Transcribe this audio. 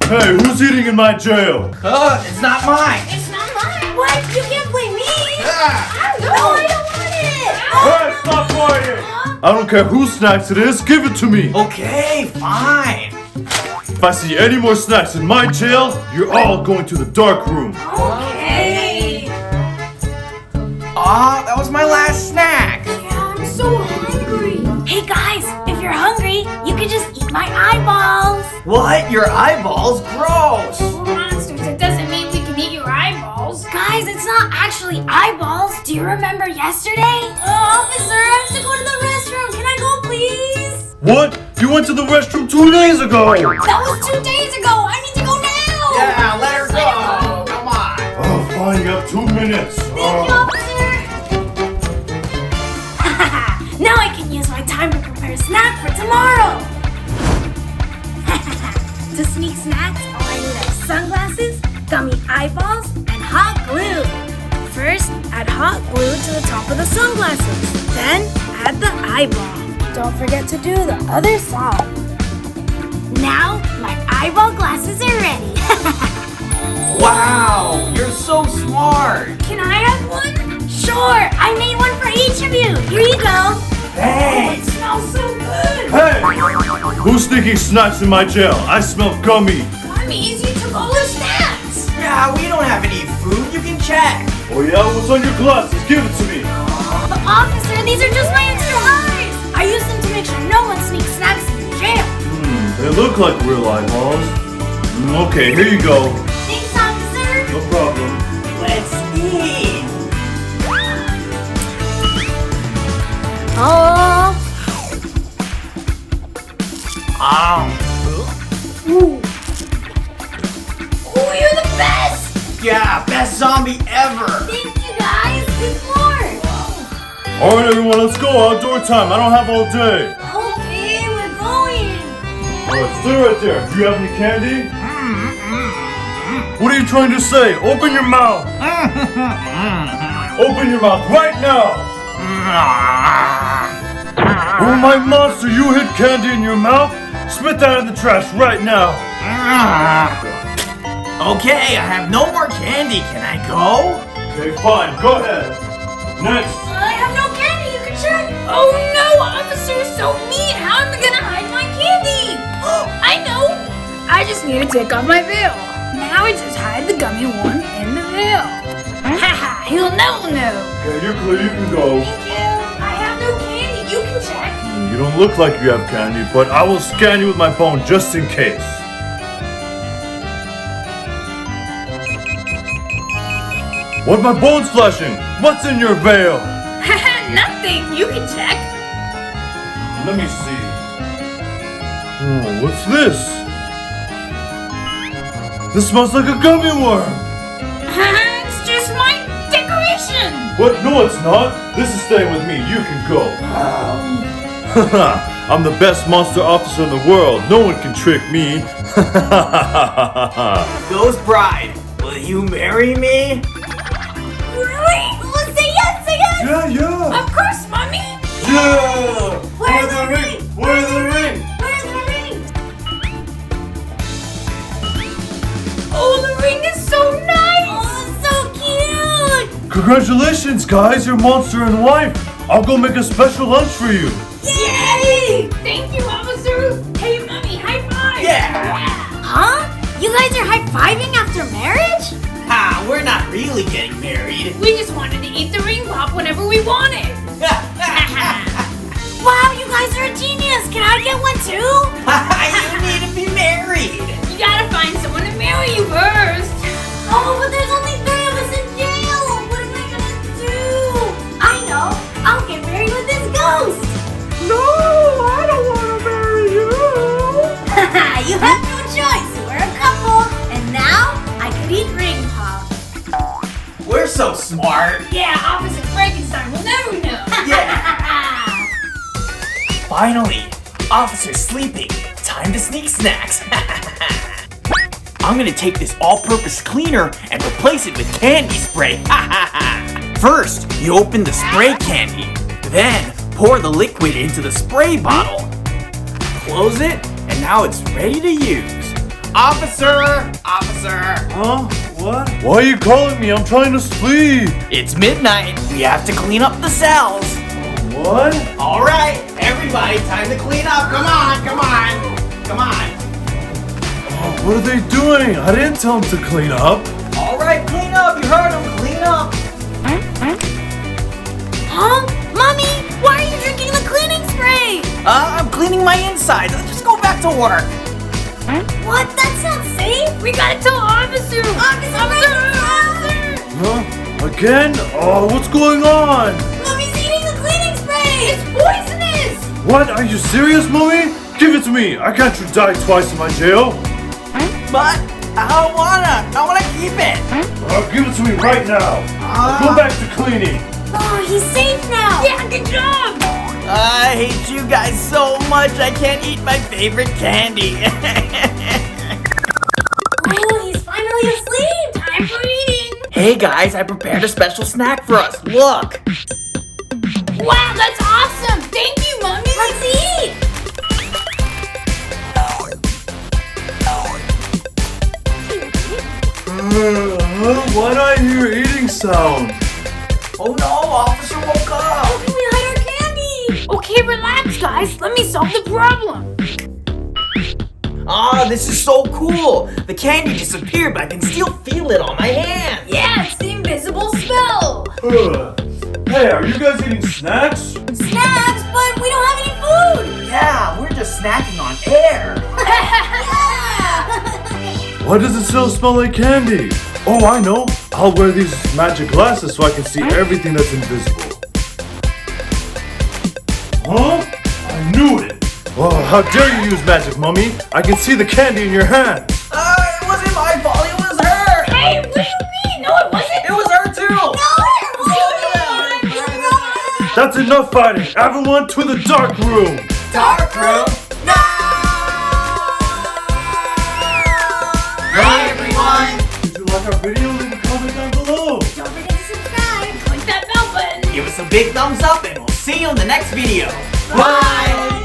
Hey, who's eating in my jail? It's not mine. It's not mine. What? You can't blame me. Ah. No, I don't want it. Hey, stop fighting! I don't care whose snacks it is, give it to me. Okay, fine. If I see any more snacks in my jail, you're all going to the dark room. Okay. Aw, that was my last snack. Yeah, I'm so hungry. Hey guys, if you're hungry, you can just eat my eyeballs. What? Your eyeballs? Gross. Monsters, it doesn't mean we can eat your eyeballs. Guys, it's not actually eyeballs. Do you remember yesterday? Officer, I have to go to the restroom. Can I go, please? What? You went to the restroom 2 days ago! That was 2 days ago. I need to go now. Yeah, let her go. Come on. Oh, fine, you have 2 minutes. Thank you, officer. Now I can use my time to prepare a snack for tomorrow. To sneak snacks, all I need are sunglasses, gummy eyeballs, and hot glue. First, add hot glue to the top of the sunglasses. Then, add the eyeball. Don't forget to do the other side. Now, my eyeball glasses are ready. Wow, you're so smart. Can I have one? Sure, I made one for each of you. Here you go. Thanks. It smells so good. Hey! Who's sneaking snacks in my jail? I smell gummy. Gummies, you took all the snacks. Yeah, we don't have any food. You can check. Oh yeah? What's on your glasses? Give it to me. But officer, these are just my extra eyes. I use them to make sure no one sneaks snacks in the jail. They look like real eyeballs. Okay, here you go. Thanks, officer. No problem. Let's eat. Oh. Ooh. Oh, you're the best. Yeah, best zombie ever. Thank you, guys. There's more. Alright everyone, let's go. Outdoor time. I don't have all day. Okay, we're going. Alright, stay right there. Do you have any candy? What are you trying to say? Open your mouth. Open your mouth right now. Oh my monster, you hid candy in your mouth? Spit that in the trash right now. Okay, I have no more candy. Can I go? Okay, fine. Go ahead. Next. I have no candy. You can check. Oh no, officer, so mean. How am I gonna hide my candy? I know. I just need to take off my veil. Now I just hide the gummy one in the veil. Haha, he'll never know. Okay, you're clear. You can go. Thank you. I have no candy. You can check. You don't look like you have candy, but I will scan you with my phone just in case. What my bones flashing? What's in your veil? Haha, nothing. You can check. Let me see. Oh, what's this? This smells like a gummy worm. It's just my decoration. What? No, it's not. This is staying with me. You can go. I'm the best monster officer in the world. No one can trick me. Ghost Bride, will you marry me? Really? Well, say yes, say yes. Yeah. Of course, mommy. Yeah. Where's the ring? Where's the ring? Where's the ring? Oh, the ring is so nice. Oh, it's so cute. Congratulations, guys. You're monster and wife. I'll go make a special lunch for you. Yay! Thank you, officer. Hey, mommy, high five. Yeah. Huh? You guys are high-fiving after marriage? Ha, we're not really getting married. We just wanted to eat the ring pop whenever we wanted. Wow, you guys are a genius. Can I get one too? You need to be married. You gotta find someone to marry you first. Oh, but there's only 3 of us in jail. What am I gonna do? I know. I'll get married with this ghost. No, I don't want to marry you. You have no choice. We're a couple, and now I could eat ring pop. We're so smart. Yeah, Officer Frankenstein will never know. Finally, officer's sleeping. Time to sneak snacks. I'm gonna take this all-purpose cleaner and replace it with candy spray. First, you open the spray candy. Then, pour the liquid into the spray bottle. Close it, and now it's ready to use. Officer! Officer! Huh? What? Why are you calling me? I'm trying to sleep. It's midnight. We have to clean up the cells. What? All right, everybody, time to clean up. Come on, come on, come on. Oh, what are they doing? I didn't tell them to clean up. All right, clean up. You heard them. Clean up. Huh? Mommy, why are you drinking the cleaning spray? I'm cleaning my insides. Just go back to work. What? That sounds safe. We gotta tell Officer. Officer! Huh? Again? Oh, what's going on? Mommy's eating the cleaning spray. It's poisonous. What? Are you serious, Mommy? Give it to me. I can't you die twice in my jail. But I don't wanna. I wanna keep it. Give it to me right now. I'll go back to cleaning. Oh, he's safe now. Yeah, good job. I hate you guys so much. I can't eat my favorite candy. Oh, he's finally asleep. Time for eating. Hey guys, I prepared a special snack for us. Look. Wow, that's awesome. Thank you, Mommy. Let's eat. Why do I hear eating sound? Oh no, Officer woke up. How can we hide our candy? Okay, relax, guys. Let me solve the problem. This is so cool. The candy disappeared, but I can still feel it on my hand. Yeah, it's the invisible spell. Hey, are you guys eating snacks? Snacks, but we don't have any food. Yeah, we're just snacking on air. Why does it still smell like candy? Oh, I know. I'll wear these magic glasses so I can see everything that's invisible. Huh? I knew it. Oh, how dare you use magic, Mummy? I can see the candy in your hand. It wasn't my fault. It was her. Hey, what do you mean? No, it wasn't. It was her too. No, it wasn't. That's enough fighting. Everyone to the dark room. Dark room. No. Hi everyone. Did you like our video? Leave a comment down below. Don't forget to subscribe. Click that bell button. Give us a big thumbs up and we'll see you in the next video. Bye.